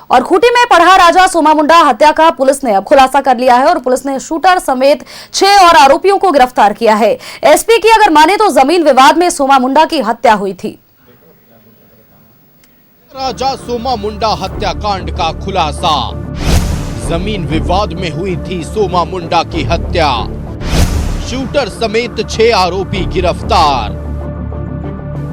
और खूंटी में पढ़ा राजा सोमा मुंडा हत्या का पुलिस ने अब खुलासा कर लिया है और पुलिस ने शूटर समेत 6 और आरोपियों को गिरफ्तार किया है। एसपी की अगर माने तो जमीन विवाद में सोमा मुंडा की हत्या हुई थी। राजा सोमा मुंडा हत्याकांड का खुलासा। जमीन विवाद में हुई थी सोमा मुंडा की हत्या। शूटर समेत 6 आरोपी गिरफ्तार।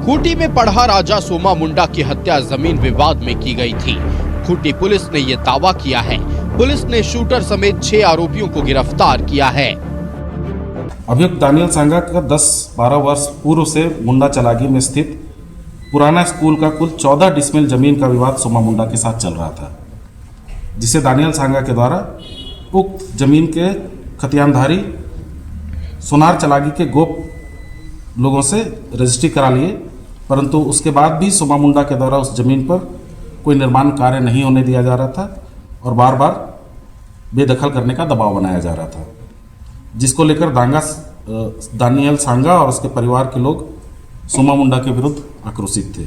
खूंटी में पढ़ा राजा सोमा मुंडा की हत्या जमीन विवाद में की गई थी। खूंटी पुलिस ने यह दावा किया है। पुलिस ने शूटर समेत 6 आरोपियों को गिरफ्तार किया है। अभियुक्त दानियल सांगा का 10-12 वर्ष पूर्व से मुंडा चलागी में स्थित पुराना स्कूल का कुल 14 डिसमिल जमीन का विवाद सोमा मुंडा के साथ चल रहा था, जिसे दानियल सांगा के द्वारा उक्त जमीन के खतियानधारी सोनार चलागी के गोप लोगों से रजिस्ट्री करा लिए, परंतु उसके बाद भी सोमा मुंडा के द्वारा उस जमीन पर कोई निर्माण कार्य नहीं होने दिया जा रहा था और बार बार बेदखल करने का दबाव बनाया जा रहा था, जिसको लेकर दानियल सांगा और उसके परिवार के लोग सोमा मुंडा के विरुद्ध आक्रोशित थे।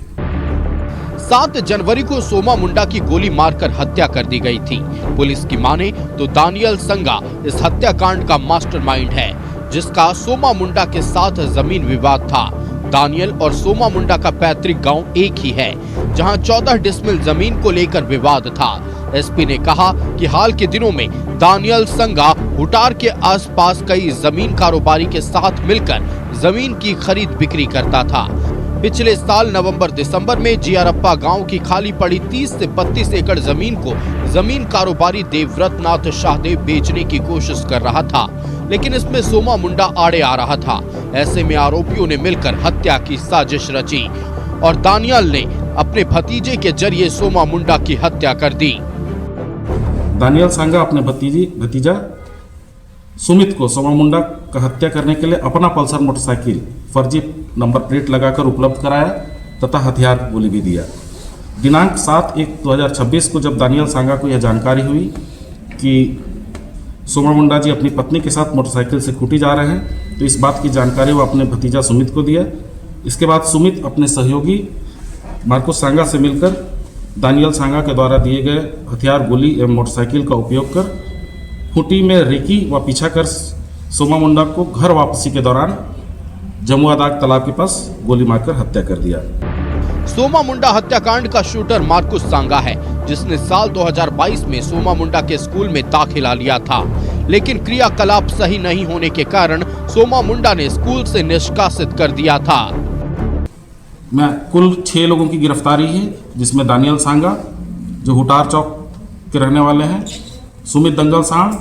7 जनवरी को सोमा मुंडा की गोली मारकर हत्या कर दी गई थी। पुलिस की माने तो दानियल संगा इस हत्याकांड का मास्टरमाइंड है, जिसका सोमा मुंडा के साथ जमीन विवाद था। दानियल और सोमा मुंडा का पैतृक गांव एक ही है, जहां 14 डिसमिल जमीन को लेकर विवाद था। एसपी ने कहा कि हाल के दिनों में दानियल संगा हुटार के आसपास कई जमीन कारोबारी के साथ मिलकर जमीन की खरीद बिक्री करता था। पिछले साल नवंबर-दिसंबर में जियारप्पा गांव की खाली पड़ी 30 से 32 एकड़ जमीन को जमीन कारोबारी देवव्रत नाथ शाहदेव बेचने की कोशिश कर रहा था, लेकिन इसमें सोमा मुंडा आड़े आ रहा था। ऐसे में आरोपियों ने मिलकर हत्या की साजिश रची और दानियल ने अपने भतीजे के जरिए सोमा मुंडा की हत्या कर दी। दानियल सांगा अपने भतीजा सुमित को सोमा मुंडा का हत्या करने के लिए अपना पल्सर मोटरसाइकिल फर्जी नंबर प्लेट लगाकर उपलब्ध कराया तथा हथियार गोली भी दिया। दिनांक 7/1/2026 को जब दानियल सांगा को यह जानकारी हुई कि सोमा मुंडा जी अपनी पत्नी के साथ मोटरसाइकिल से खूंटी जा रहे हैं, तो इस बात की जानकारी वो अपने भतीजा सुमित को दिया। इसके बाद सुमित अपने सहयोगी मार्कुस सांगा से मिलकर दानियल सांगा के द्वारा दिए गए हथियार गोली एवं मोटरसाइकिल का उपयोग कर खूंटी में रेकी व पीछा कर सोमा मुंडा को घर वापसी के दौरान जमुआ दाग तालाब के पास गोली मारकर हत्या कर दिया। सोमा मुंडा हत्याकांड का शूटर मार्कुस सांगा है, जिसने साल 2022 में सोमा मुंडा के स्कूल में दाखिला लिया था, लेकिन क्रियाकलाप सही नहीं होने के कारण सोमा मुंडा ने स्कूल से निष्कासित कर दिया था। कुल 6 लोगों की गिरफ्तारी है, जिसमें दानियल सांगा जो हुटार चौक के रहने वाले हैं, सुमित दंगल सांड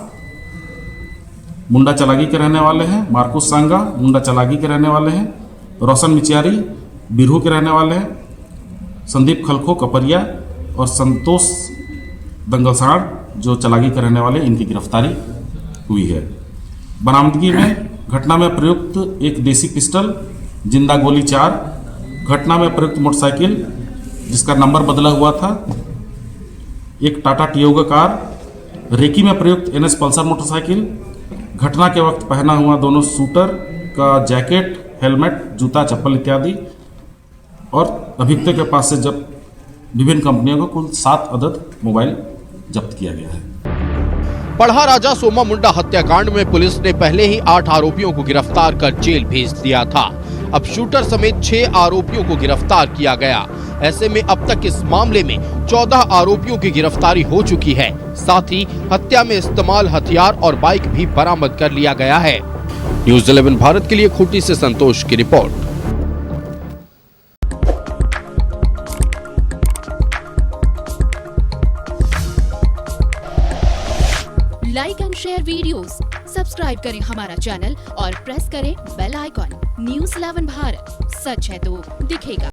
मुंडा चलागी के रहने वाले हैं, मार्कुस सांगा मुंडा चलागी के रहने वाले हैं, रोशन मिचियारी बिरहू के रहने वाले हैं, संदीप खलखो कपरिया और संतोष दंगल सांड जो चलागी के रहने वाले, इनकी गिरफ्तारी हुई है। बरामदगी में घटना में प्रयुक्त एक देसी पिस्टल, जिंदा गोली 4, घटना में प्रयुक्त मोटरसाइकिल जिसका नंबर बदला हुआ था, एक टाटा टियोगा कार, रेकी में प्रयुक्त NS पल्सर मोटरसाइकिल, घटना के वक्त पहना हुआ दोनों शूटर का जैकेट, हेलमेट, जूता, चप्पल इत्यादि, और अभियुक्त के पास से जब विभिन्न कंपनियों को कुल 7 अदद मोबाइल जब्त किया गया है। पढ़ा राजा सोमा मुंडा हत्याकांड में पुलिस ने पहले ही 8 आरोपियों को गिरफ्तार कर जेल भेज दिया था। अब शूटर समेत 6 आरोपियों को गिरफ्तार किया गया। ऐसे में अब तक इस मामले में 14 आरोपियों की गिरफ्तारी हो चुकी है। साथ ही हत्या में इस्तेमाल हथियार और बाइक भी बरामद कर लिया गया है। न्यूज़ 11 भारत के लिए खूंटी से संतोष की report. Like and share videos, subscribe करें हमारा चैनल और प्रेस करें बेल आइकॉन। न्यूज़ 11 भारत, सच है तो दिखेगा।